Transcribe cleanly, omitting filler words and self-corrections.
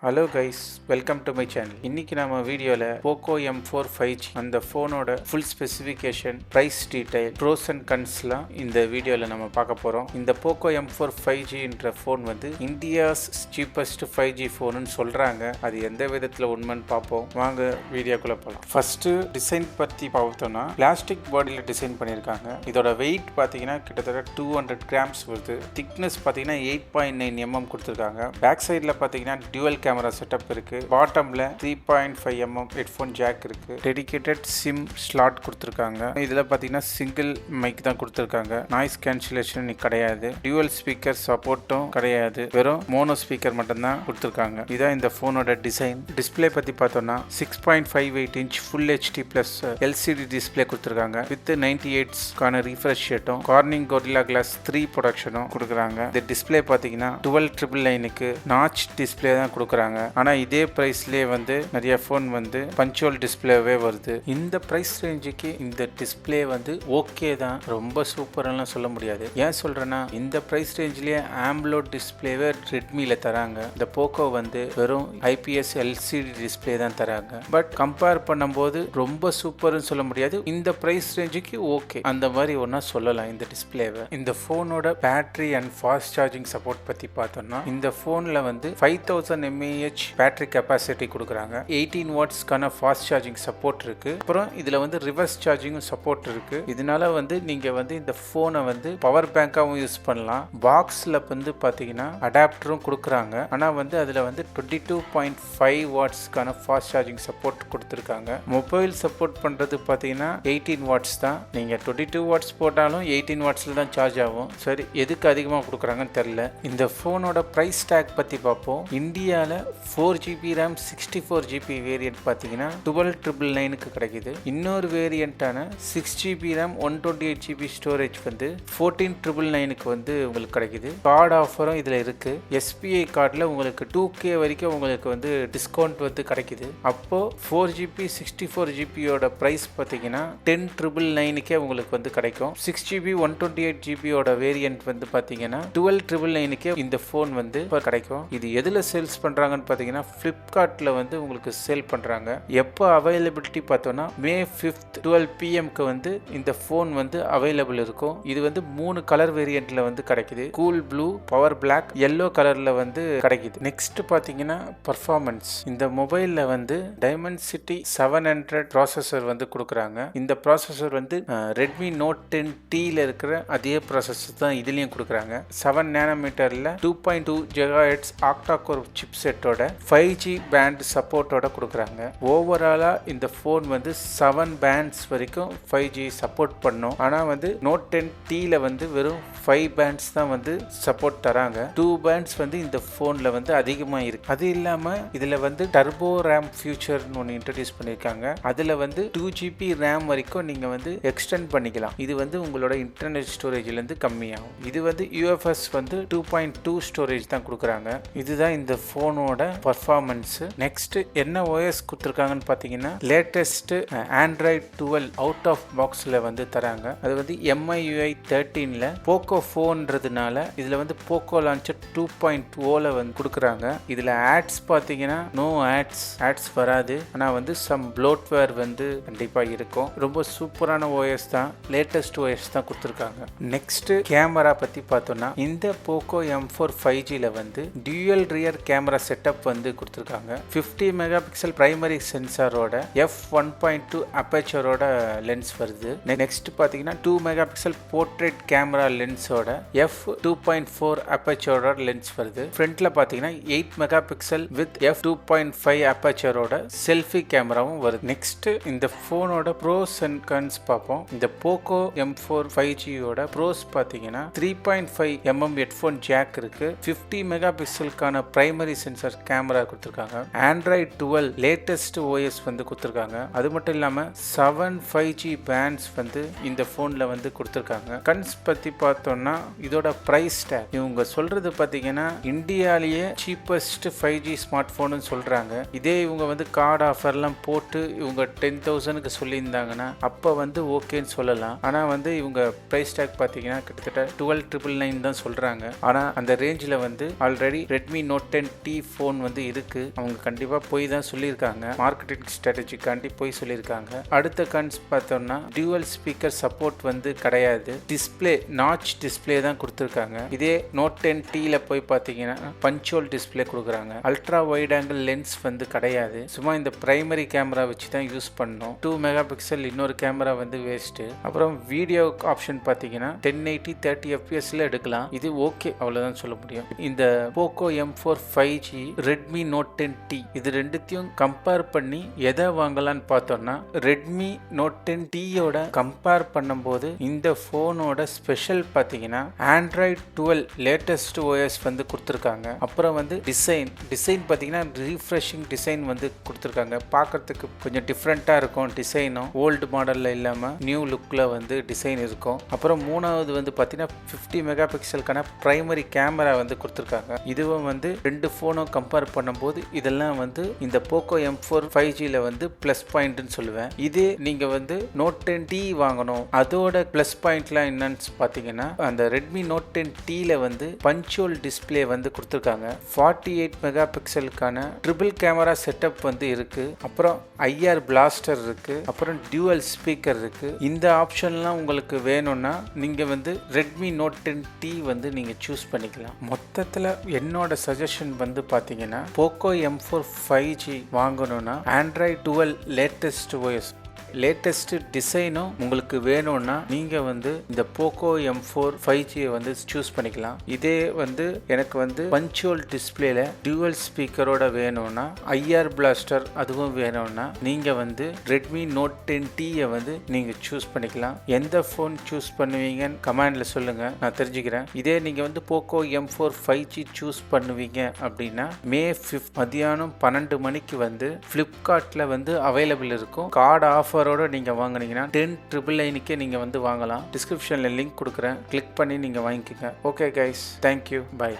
Hello guys, welcome to my channel. இன்னைக்கு நம்ம வீடியோவில் போக்கோ M4 5G அந்த ஃபோனோட full specification, price detail, pros and கன்ஸ்லாம் இந்த வீடியோவில் நம்ம பார்க்க போகிறோம். இந்த போக்கோ M4 5Gன்ற ஃபோன் வந்து இந்தியாஸ் சீப்பஸ்ட் 5G ஃபோனுன்னு சொல்கிறாங்க. அது எந்த விதத்தில் உண்மைன்னு பார்ப்போம். வாங்க வீடியோக்குள்ளே போகலாம். ஃபஸ்ட்டு டிசைன் பற்றி பார்த்தோம்னா பிளாஸ்டிக் பாடியில் டிசைன் பண்ணியிருக்காங்க. இதோட வெயிட் பார்த்தீங்கன்னா கிட்டத்தட்ட 200 கிராம்ஸ் வருது. திக்னஸ் பார்த்தீங்கன்னா 8.9 mm கொடுத்துருக்காங்க. பேக் சைடில் பார்த்தீங்கன்னா டியூவல் கேமரா செட்டப் இருக்கு. பாட்டம்ல 3.5 mm ஹெட்ஃபோன் ஜாக் இருக்கு. டெடிகேட்டட் சிம் ஸ்லாட் கொடுத்துருக்காங்க. இதுல பாத்தீங்கன்னா சிங்கிள் மைக் தான் கொடுத்துருக்காங்க. நாய்ஸ் கேன்சலேஷன் கிடையாது. டியூவல் ஸ்பீக்கர் சப்போர்ட்டும் கிடையாது. வெறும் மோனோ ஸ்பீக்கர் மட்டும் தான் கொடுத்துருக்காங்க. இதான் இந்த போனோட டிசைன். டிஸ்பிளே பத்தி பார்த்தோம்னா 6.58 inch full HD plus LCD display கொடுத்துருக்காங்க. வித் 98 ரீஃப்ரெஷ் ரேட்டும் கார்னிங் கொரில்லா கிளாஸ் 3 ப்ரொடக்ஷனும் கொடுக்குறாங்க. இந்த டிஸ்பிளே பார்த்தீங்கன்னா 12,999க்கு நாச் டிஸ்பிளே தான் கொடுக்குறாங்க. ஆனா இதே பிரைஸ்லயே வந்து நிறைய போன் வந்து பஞ்சுவல் டிஸ்பிளேவே வருது. இந்த பிரைஸ் ரேஞ்சுக்கு இந்த டிஸ்பிளே வந்து ஓகே தான், ரொம்ப சூப்பர்லாம் சொல்ல முடியாது. ஏன் சொல்றேன்னா இந்த பிரைஸ் ரேஞ்சிலேயே ஆம்லோட் டிஸ்பிளேவே ரெட்மில தராங்க. இந்த போக்கோ வந்து வெறும் IPS LCD டிஸ்பிளே தான் தராங்க. பட் கம்பேர் பண்ணும்போது ரொம்ப சூப்பர்னு சொல்ல முடியாது. இந்த பிரைஸ் ரேஞ்சுக்கு ஓகே அந்த மாதிரி ஒன்னா சொல்லலாம் இந்த டிஸ்பிளேவை. இந்த போனோட battery and fast charging support பத்தி பார்த்தோம்னா இந்த போன்ல வந்து 5000 mAh பேட்டரி கெப்பாசிட்டி கொடுக்குறாங்க. 18 வாட்ஸ்க்கான ஃபாஸ்ட் சார்ஜிங் சப்போர்ட் இருக்கு. அப்புறம் இதுல வந்து ரிவர்ஸ் சார்ஜிங்கும் சப்போர்ட் இருக்கு. இதனால வந்து நீங்க வந்து இந்த போனை வந்து பவர் பேங்காவும் யூஸ் பண்ணலாம். பாக்ஸ்ல வந்து பாத்தீங்கன்னா அடாப்டரும் கொடுக்குறாங்க. ஆனா வந்து அதுல வந்து 22.5 வாட்ஸ்க்கான ஃபாஸ்ட் சார்ஜிங் சப்போர்ட் கொடுத்துருக்காங்க. மொபைல் சப்போர்ட் பண்றது பாத்தீங்கன்னா 18 வாட்ஸ் தான். நீங்க 22 வாட்ஸ் போட்டாலும் 18 வாட்ஸ்ல தான் சார்ஜ் ஆகும். சரி, எதுக்கு அதிகமாக கொடுக்குறாங்கன்னு தெரியல. இந்த போனோட பிரைஸ் டேக் பத்தி பார்ப்போம். இந்தியாவில் 4GB RAM 64GB வேரியன்ட் பார்த்தீங்கன்னா 12,999க்கு கிடைக்குது. இன்னொரு வேரியண்டான 6GB RAM 128GB ஸ்டோரேஜ் வந்து 14,999க்கு வந்து உங்களுக்கு கிடைக்குது. கார்டு ஆஃபரும் இதில் இருக்கு. SBI கார்டில் உங்களுக்கு 2K வரைக்கும் உங்களுக்கு வந்து டிஸ்கவுண்ட் வந்து கிடைக்குது. அப்போ 4GB 64GBயோட ப்ரைஸ் பார்த்தீங்கன்னா 10,999க்கே உங்களுக்கு வந்து கிடைக்கும். 6GB 128GBயோட வேரியன்ட் வந்து பார்த்தீங்கன்னா 12,999க்கே இந்த ஃபோன் வந்து கிடைக்கும். இது எதில் சேல்ஸ் பண்றாங்கன்னு பாத்தீங்கன்னா Flipkartல வந்து உங்களுக்கு சேல் பண்றாங்க. எப்போ அவைலபிலிட்டி பார்த்தோம்னா May 5th 12 PM-க்கு வந்து இந்த ஃபோன் வந்து அவைலபிள் இருக்கும். இது வந்து 3 கலர் வேரியன்ட்ல வந்து கிடைக்குது. Cool blue, power black, yellow கலர்ல வந்து கிடைக்குது. நெக்ஸ்ட் பாத்தீங்கன்னா பர்ஃபார்மன்ஸ். இந்த மொபைல்ல வந்து Dimensity 700 ப்ராசஸர் வந்து கொடுக்குறாங்க. இந்த ப்ராசஸர் வந்து Redmi Note 10T-ல இருக்கிற அதே ப்ராசஸர் தான் இதுலயும் கொடுக்குறாங்க. 7 nanometerல 2.2 GHz ஆக்டா கோர் சிப்செட்டோட 5G பேண்ட் சப்போர்ட்டோட கொடுக்குறாங்க. ஓவராலா இந்த ஃபோன் வந்து 7 பேண்ட்ஸ் வரைக்கும் 5G சப்போர்ட் பண்ணும். ஆனா வந்து Note 10T-ல வந்து வெறும் 5 பேண்ட்ஸ் தான் வந்து சப்போர்ட் தராங்க. 2 பேண்ட்ஸ் வந்து இந்த ஃபோன்ல வந்து அதிகமா இருக்கு. அது இல்லாம இதுல வந்து டர்போ ரேம் ஃபியூச்சர்னு ஒன்று இன்ட்ரடியூஸ் பண்ணிருக்காங்க. அதுல வந்து 2GB ரேம் வரைக்கும் நீங்க வந்து எக்ஸ்டெண்ட் பண்ணிக்கலாம். இது வந்து உங்களோட இன்டர்னல் ஸ்டோரேஜ்ல இருந்து கம்மியாகும். இது வந்து UFS வந்து 2.2 ஸ்டோரேஜ் தான் கொடுக்குறாங்க. இதுதான் இந்த ஃபோனோட பர்ஃபார்மன்ஸ். நெக்ஸ்ட் என்ன OS கொடுத்துருக்காங்கன்னு பார்த்தீங்கன்னா லேட்டஸ்ட் Android 12 அவுட் ஆஃப் பாக்ஸ்ல வந்து தராங்க. அது வந்து MIUI 13ல போக்கோ ஃபோன்றதுனால இதுல வந்து போக்கோ லான்ச்சர் 2.0ல வந்து கொடுக்குறாங்க. இதுல ஆட்ஸ் பார்த்தீங்கன்னா நோ ஆட்ஸ் வராது. ஆனா வந்து சம் ப்ளோட்வேர் வந்து கண்டிப்பா இருக்கும். ரொம்ப சூப்பரான OS தான், லேட்டஸ்ட் OS தான் கொடுத்துருக்காங்க. நெக்ஸ்ட் கேமரா பத்தி பார்த்தோம்னா இந்த போக்கோ M4 5Gல வந்து டியூயல் ரியர் கேமரா செட்டப் வந்து கொடுத்துருக்காங்க. 50 மெகாபிக்சல் பிரைமரி சென்சாரோட f1.2 அப்பேச்சரோட லென்ஸ் வருது. நெக்ஸ்ட் பாத்தீங்கன்னா 2 மெகாபிக்சல் போர்ட்ரேட் கேமரா லென்ஸோட f2.4 அப்பேச்சரோட லென்ஸ் வருது. ஃப்ரண்ட்ல பாத்தீங்கன்னா 8 மெகாபிக்சல் வித் f2.5 அப்பேச்சரோட செல்ஃபி கேமராவும் வருது. நெக்ஸ்ட் இந்த போனோட ப்ரோஸ் அண்ட் கன்ஸ் பார்ப்போம். இந்த போக்கோ M4 5Gயோட ப்ரோஸ் பாத்தீங்கன்னா 3.5 mm ஹெட்ஃபோன் ஜாக் இருக்கு. 50 மெகாபிக்சலுக்கான பிரைமரி சென்சார் கேமரா கொடுத்துருக்காங்க. Android 12 லேட்டஸ்ட் OS வந்து கொடுத்துருக்காங்க. அது மட்டும் இல்லாம 7 5G பேண்ட்ஸ் வந்து இந்த போன்ல வந்து கொடுத்துருக்காங்க. கன்ஸ் பத்தி பார்த்தோம்னா இதோட பிரைஸ் டேக் இவங்க சொல்றது பாத்தீங்கன்னா இந்தியாலேயே சீப்பஸ்ட் 5G ஸ்மார்ட் போன் சொல்றாங்க. இதே இவங்க வந்து கார்டு ஆஃபர்லாம் போட்டு இவங்க 10,000க்கு சொல்லியிருந்தாங்கன்னா அப்ப வந்து ஓகேன்னு சொல்லலாம். ஆனா வந்து இவங்க பிரைஸ் டேக் பாத்தீங்கன்னா கிட்டத்தட்ட 12,999 தான் சொல்றாங்க. ஆனா அந்த ரேஞ்சில் வந்து already Redmi Note 10T phone வந்து இருக்கு. அவங்க கண்டிப்பா போய் தான் சொல்லியிருக்காங்க, மார்க்கெட்டிங் ஸ்ட்ராட்டஜிக்காண்டி போய் சொல்லியிருக்காங்க. அடுத்த கன்ஸ் பார்த்தோம்னா டியூவல் ஸ்பீக்கர் சப்போர்ட் வந்து கிடையாது. டிஸ்பிளே நாச் டிஸ்பிளே தான் கொடுத்துருக்காங்க. இதே நோட் 10Tல போய் பார்த்தீங்கன்னா பஞ்சுவல் டிஸ்பிளே கொடுக்குறாங்க. அல்ட்ரா வைட் ஆங்கிள் லென்ஸ் வந்து கிடையாது. சும்மா இந்த பிரைமரி கேமரா வச்சு தான் யூஸ் பண்ணணும். 2 மெகா பிக்சல் இன்னொரு கேமரா வந்து வேஸ்ட். அப்புறம் வீடியோ ஆப்ஷன் பார்த்தீங்கன்னா 1080 30 fpsல எடுக்கலாம். இது ஓகே, அவ்வளவுதான் சொல்ல முடியும். இந்த Poco M4 5G Redmi Note 10T இது ரெண்டுத்தையும் கம்பேர் பண்ணி எதை வாங்கலாம்னு பார்த்தோம்னா Redmi Note 10T யோட கம்பேர் பண்ணும்போது இந்த போனோட ஸ்பெஷல் பார்த்தீங்கன்னா Android 12 லேட்டஸ்ட் OS வந்து கொடுத்துருக்காங்க. அப்புறம் வந்து டிசைன் பார்த்தீங்கன்னா ரீஃப்ரெஷிங் டிசைன் வந்து கொடுத்துருக்காங்க. பார்க்கறதுக்கு கொஞ்சம் டிஃப்ரெண்ட்டாக இருக்கும். டிசைனும் ஓல்டு மாடலில் இல்லாமல் நியூ லுக்கில் வந்து டிசைன் இருக்கும். அப்புறம் மூணாவது வந்து பார்த்தீங்கன்னா 50 மெகா பிக்சலுக்கான பிரைமரி கேமரா வந்து கொடுத்துருக்காங்க. இதுவும் வந்து ரெண்டு ஃபோனும் கம்பேர் பண்ணும்போது இதெல்லாம் வந்து இந்த Poco M4 5Gல வந்து ப்ளஸ் பாயிண்ட்னு சொல்லுவேன். இதே நீங்கள் வந்து Note 10T வாங்கணும், அதோட ப்ளஸ் பாயிண்ட்லாம் என்னன்னு பார்த்தீங்கன்னா அந்த Redmi Note 10Tல வந்து பஞ்சுவல் டிஸ்பிளே வந்து கொடுத்துருக்காங்க. 48 மெகா பிக்சலுக்கான ட்ரிபிள் கேமரா செட்டப் வந்து இருக்கு. அப்புறம் IR பிளாஸ்டர் இருக்கு. அப்புறம் டியூவல் ஸ்பீக்கர் இருக்கு. இந்த ஆப்ஷன்லாம் உங்களுக்கு வேணும்னா நீங்க வந்து Redmi Note 10T வந்து நீங்க சூஸ் பண்ணிக்கலாம். மொத்தத்தில் என்னோட சஜஷன் வந்து பார்த்தீங்கன்னா Poco M4 5G வாங்கணும்னா Android 12 லேட்டஸ்ட் OS லேட்டஸ்ட் டிசைனும் உங்களுக்கு வேணும்னா நீங்க வந்து இந்த Poco M4 5G வந்து சூஸ் பண்ணிக்கலாம். இதே வந்து எனக்கு வந்து பஞ்சுவல் டிஸ்பிளேல டியூவல் ஸ்பீக்கரோட வேணும்னா IR பிளாஸ்டர் அதுவும் வேணும்னா நீங்க வந்து Redmi Note 10T வந்து நீங்க சூஸ் பண்ணிக்கலாம். எந்த ஃபோன் சூஸ் பண்ணுவீங்கன்னு கமெண்ட்ல சொல்லுங்க, நான் தெரிஞ்சுக்கிறேன். இதே நீங்க வந்து Poco M4 5G சூஸ் பண்ணுவீங்க அப்படின்னா May 5 மதியானம் 12 மணிக்கு வந்து Flipkartல வந்து அவைலபிள் இருக்கும். கார்டு ஆஃபர் நீங்க வாங்குனீங்கன்னா 10,999க்கே நீங்க வந்து வாங்கலாம். டிஸ்கிரிப்ஷன்ல லிங்க் கொடுக்குறேன், கிளிக் பண்ணி நீங்க வாங்கிக்கோங்க. Okay guys, thank you, by.